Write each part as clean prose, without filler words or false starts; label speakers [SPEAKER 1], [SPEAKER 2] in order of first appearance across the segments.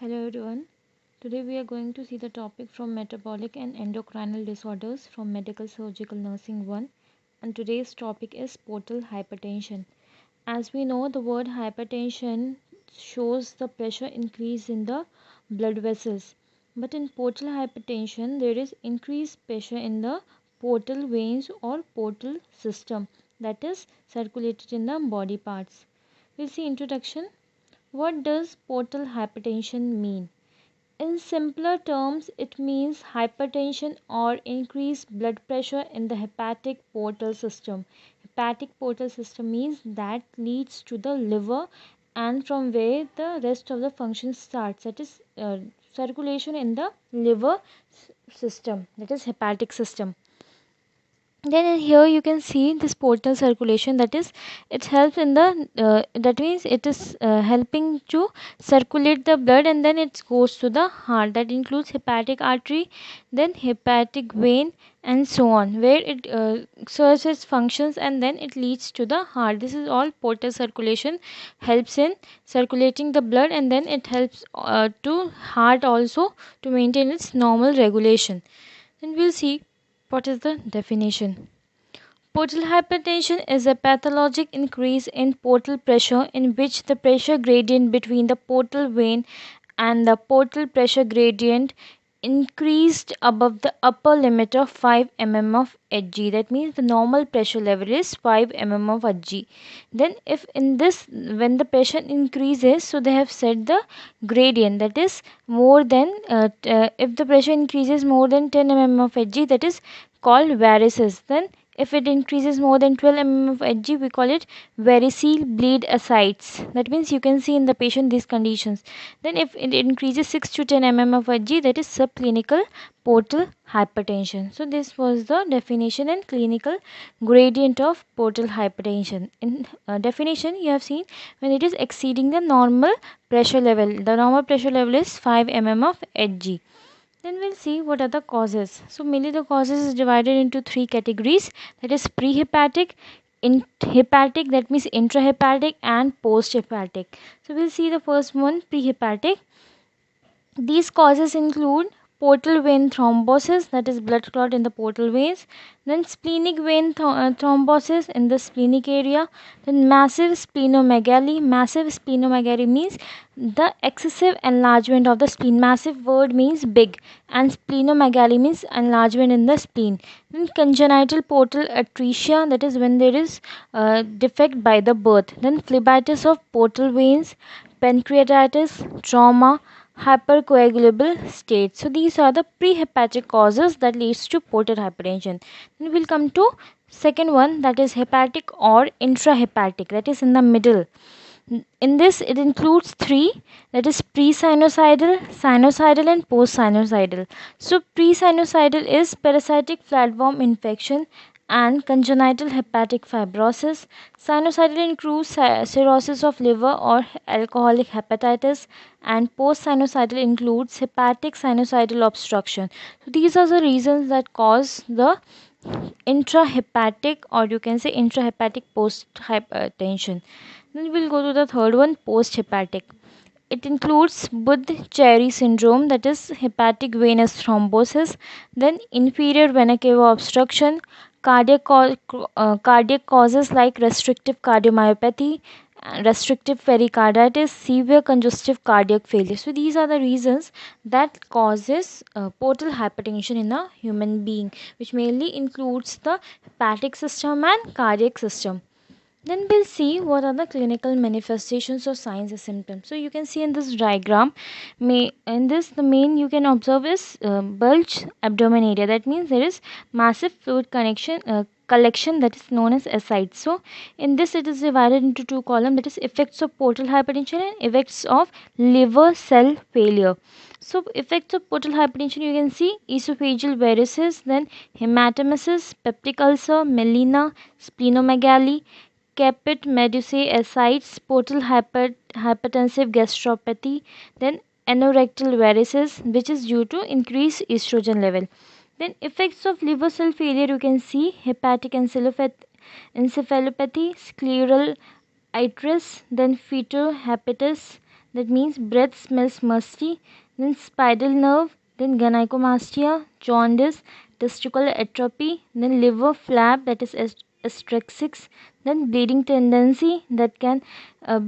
[SPEAKER 1] Hello everyone. Today we are going to see the topic from metabolic and endocrinal disorders from Medical Surgical Nursing 1, and today's topic is portal hypertension. As we know, the word hypertension shows the pressure increase in the blood vessels, but in portal hypertension there is increased pressure in the portal veins or portal system, that is circulated in the body parts. We'll see introduction. What does portal hypertension mean? In simpler terms, it means hypertension or increased blood pressure in the hepatic portal system. Hepatic portal system means that leads to the liver, and from where the rest of the function starts, that is circulation in the liver system, that is hepatic system. Then in here you can see this portal circulation, that is it helps in the that means it is helping to circulate the blood, and then it goes to the heart. That includes hepatic artery, then hepatic vein, and so on, where it serves its functions and then it leads to the heart. This is all portal circulation helps in circulating the blood, and then it helps to heart also to maintain its normal regulation. Then we'll see what is the definition. Portal hypertension is a pathologic increase in portal pressure in which the pressure gradient between the portal vein and the portal pressure gradient increased above the upper limit of 5 mm of Hg. That means the normal pressure level is 5 mm of Hg. Then if in this, when the pressure increases, so they have set the gradient, that is more than if the pressure increases more than 10 mm of Hg, that is called varices. Then if it increases more than 12 mm of Hg, we call it variceal bleed ascites. That means you can see in the patient these conditions. Then if it increases 6 to 10 mm of Hg, that is subclinical portal hypertension. So this was the definition and clinical gradient of portal hypertension. In definition, you have seen when it is exceeding the normal pressure level. The normal pressure level is 5 mm of Hg. Then we'll see what are the causes. So mainly the causes is divided into three categories, that is prehepatic, hepatic, that means intrahepatic, and posthepatic. So we'll see the first one, prehepatic. These causes include portal vein thrombosis, that is blood clot in the portal veins, then splenic vein thrombosis in the splenic area, then massive splenomegaly. Massive splenomegaly means the excessive enlargement of the spleen. Massive word means big, and splenomegaly means enlargement in the spleen. Then congenital portal atresia, that is when there is defect by the birth. Then phlebitis of portal veins, pancreatitis, trauma, hypercoagulable state. So these are the prehepatic causes that leads to portal hypertension. Then we'll come to second one, that is hepatic or intrahepatic, that is in the middle. In this it includes three, that is pre-sinusoidal, sinusoidal, and post-sinusoidal. So pre-sinusoidal is parasitic flatworm infection and congenital hepatic fibrosis. Sinusoidal includes cirrhosis of liver or alcoholic hepatitis, and post-sinusoidal includes hepatic sinusoidal obstruction. So these are the reasons that cause the intrahepatic, or you can say intrahepatic post hypertension. Then we'll go to the third one, post hepatic. It includes Budd-Chiari syndrome, that is hepatic venous thrombosis, then inferior vena cava obstruction, cardiac causes like restrictive cardiomyopathy, restrictive pericarditis, severe congestive cardiac failure. So these are the reasons that causes portal hypertension in a human being, which mainly includes the hepatic system and cardiac system. Then we'll see what are the clinical manifestations or signs and symptoms. So you can see in this diagram, in this the main you can observe is bulge abdomen area. That means there is massive fluid collection, that is known as ascites. So in this it is divided into two columns, that is effects of portal hypertension and effects of liver cell failure. So effects of portal hypertension, you can see esophageal varices, then hematemesis, peptic ulcer, melena, splenomegaly, caput medusae ascites, portal hypertensive gastropathy, then anorectal varices, which is due to increased estrogen level. Then effects of liver cell failure, you can see hepatic encephalopathy, scleral itis, then fetohepatitis, that means breath smells musty, then spinal nerve, then gynecomastia, jaundice, testicular atrophy, then liver flap, that is asterixis, then bleeding tendency, that can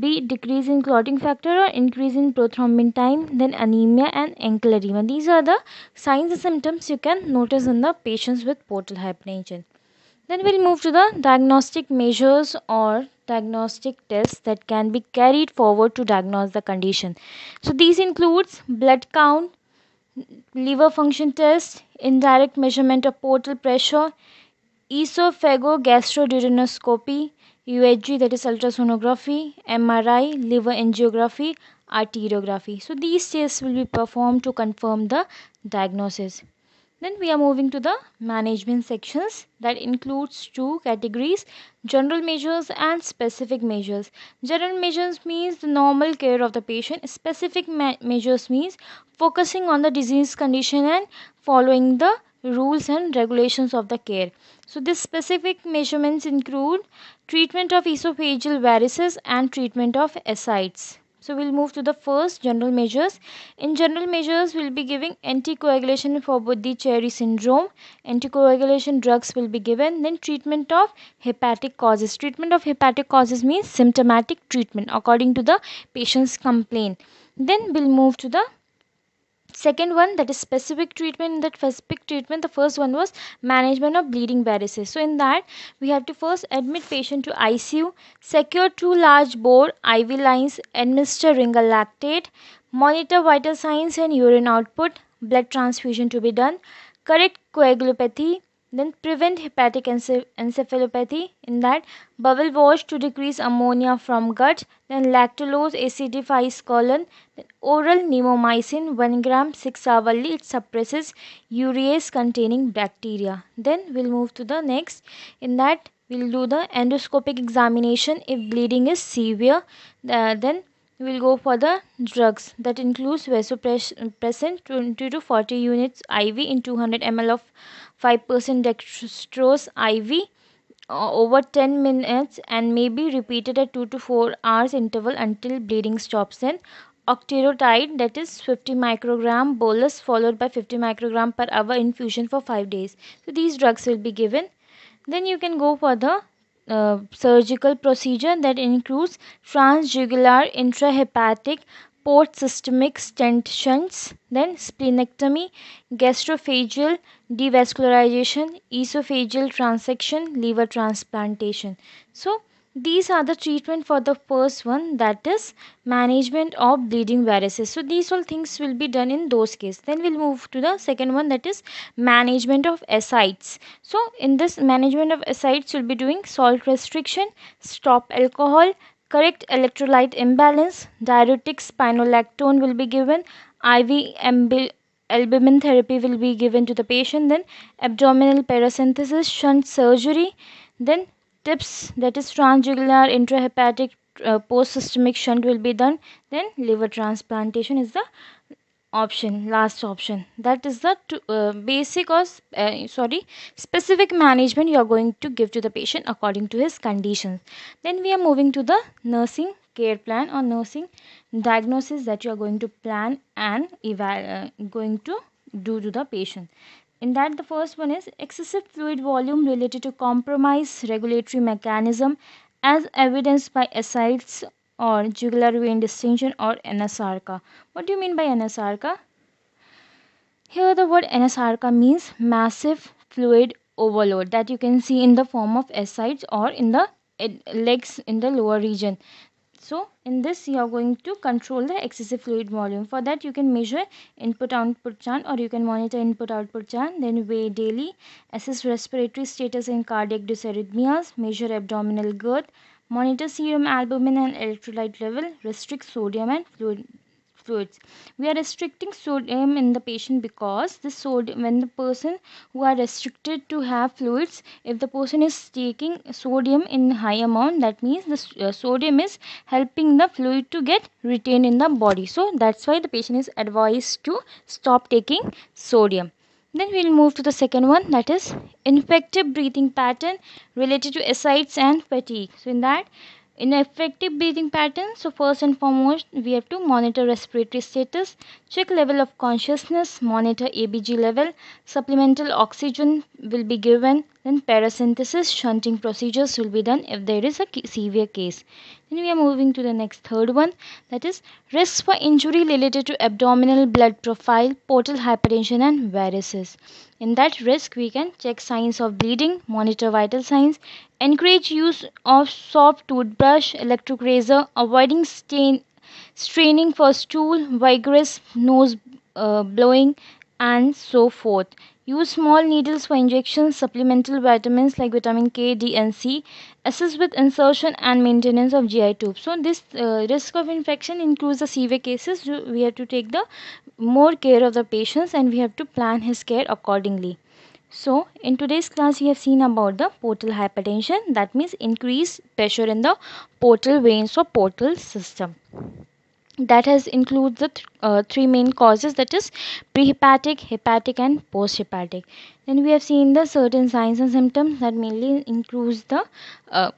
[SPEAKER 1] be decrease in clotting factor or increase in prothrombin time, then anemia and ankle edema. These are the signs and symptoms you can notice in the patients with portal hypertension. Then we'll move to the diagnostic measures or diagnostic tests that can be carried forward to diagnose the condition. So these includes blood count, liver function test, indirect measurement of portal pressure, esophagogastroduodenoscopy, UHG, that is ultrasonography, MRI, liver angiography, arteriography. So these tests will be performed to confirm the diagnosis. Then we are moving to the management sections that includes two categories: general measures and specific measures. General measures means the normal care of the patient. Specific measures means focusing on the disease condition and following the rules and regulations of the care. So these specific measurements include treatment of esophageal varices and treatment of ascites. So we'll move to the first, general measures. In general measures, we'll be giving anticoagulation for Buddhi-Chiari syndrome. Anticoagulation drugs will be given. Then treatment of hepatic causes. Treatment of hepatic causes means symptomatic treatment according to the patient's complaint. Then we'll move to the second one, that is specific treatment. In that specific treatment, the first one was management of bleeding varices. So in that, we have to first admit patient to ICU, secure 2 large bore IV lines, administer Ringal lactate, monitor vital signs and urine output, blood transfusion to be done, correct coagulopathy, then prevent hepatic encephalopathy. In that, bowel wash to decrease ammonia from gut, then lactulose acidifies colon, then oral neomycin 1 gram 6 hourly. It suppresses urease containing bacteria. Then we'll move to the next. In that, we'll do the endoscopic examination if bleeding is severe. Then we'll go for the drugs that includes vasopressin 20 to 40 units IV in 200 ml of 5% dextrose IV over 10 minutes and may be repeated at 2 to 4 hours interval until bleeding stops. Then octreotide, that is 50 microgram bolus followed by 50 microgram per hour infusion for 5 days. So these drugs will be given. Then you can go for the surgical procedure that includes transjugular intrahepatic port systemic stent shunts, then splenectomy, gastrophageal devascularization, esophageal transection, liver transplantation. So these are the treatment for the first one, that is management of bleeding varices. So these all things will be done in those cases. Then we'll move to the second one, that is management of ascites. So in this management of ascites, you'll be doing salt restriction, stop alcohol, correct electrolyte imbalance, diuretic spironolactone will be given, IV albumin therapy will be given to the patient, then abdominal paracentesis, shunt surgery, then TIPS, that is transjugular intrahepatic post systemic shunt will be done, then liver transplantation is the last option. That is the basic or specific management you are going to give to the patient according to his conditions. Then we are moving to the nursing care plan or nursing diagnosis that you are going to plan and going to do to the patient. In that, the first one is excessive fluid volume related to compromised regulatory mechanism as evidenced by ascites or jugular vein distension or anasarca. What do you mean by anasarca? Here the word anasarca means massive fluid overload that you can see in the form of ascites or in the legs in the lower region. So in this you are going to control the excessive fluid volume. For that you can measure input output chant or you can monitor input output chant, then weigh daily, assess respiratory status in cardiac dysarrhythmias, measure abdominal girth, monitor serum albumin and electrolyte level, restrict sodium and fluids. We are restricting sodium in the patient because the sodium, when the person who are restricted to have fluids, if the person is taking sodium in high amount, that means the sodium is helping the fluid to get retained in the body. So that's why the patient is advised to stop taking sodium. Then we will move to the second one, that is infective breathing pattern related to ascites and fatigue. So in that, In effective breathing pattern, so first and foremost we have to monitor respiratory status, check level of consciousness, monitor ABG level, supplemental oxygen will be given, then paracentesis shunting procedures will be done if there is a severe case. Then we are moving to the next third one, that is risks for injury related to abdominal blood profile, portal hypertension and varices. In that risk we can check signs of bleeding, monitor vital signs, encourage use of soft toothbrush, electric razor, avoiding straining for stool, vigorous nose blowing, and so forth. Use small needles for injections, supplemental vitamins like vitamin K, D, and C. Assist with insertion and maintenance of GI tubes. So this risk of infection includes the severe cases. So we have to take the more care of the patients and we have to plan his care accordingly. So in today's class we have seen about the portal hypertension, that means increased pressure in the portal veins or portal system. That has includes the three main causes, that is prehepatic, hepatic and posthepatic. Then we have seen the certain signs and symptoms that mainly includes the uh,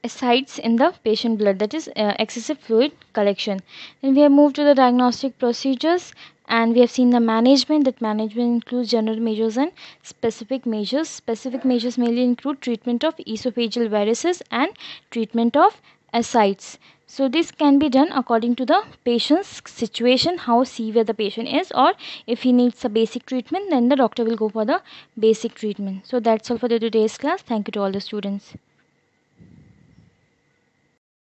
[SPEAKER 1] ascites in the patient blood, that is excessive fluid collection. Then we have moved to the diagnostic procedures and we have seen the management, that management includes general measures and specific measures. Specific measures mainly include treatment of esophageal varices and treatment of ascites. So this can be done according to the patient's situation, how severe the patient is, or if he needs a basic treatment then the doctor will go for the basic treatment. So that's all for the today's class. Thank you to all the students.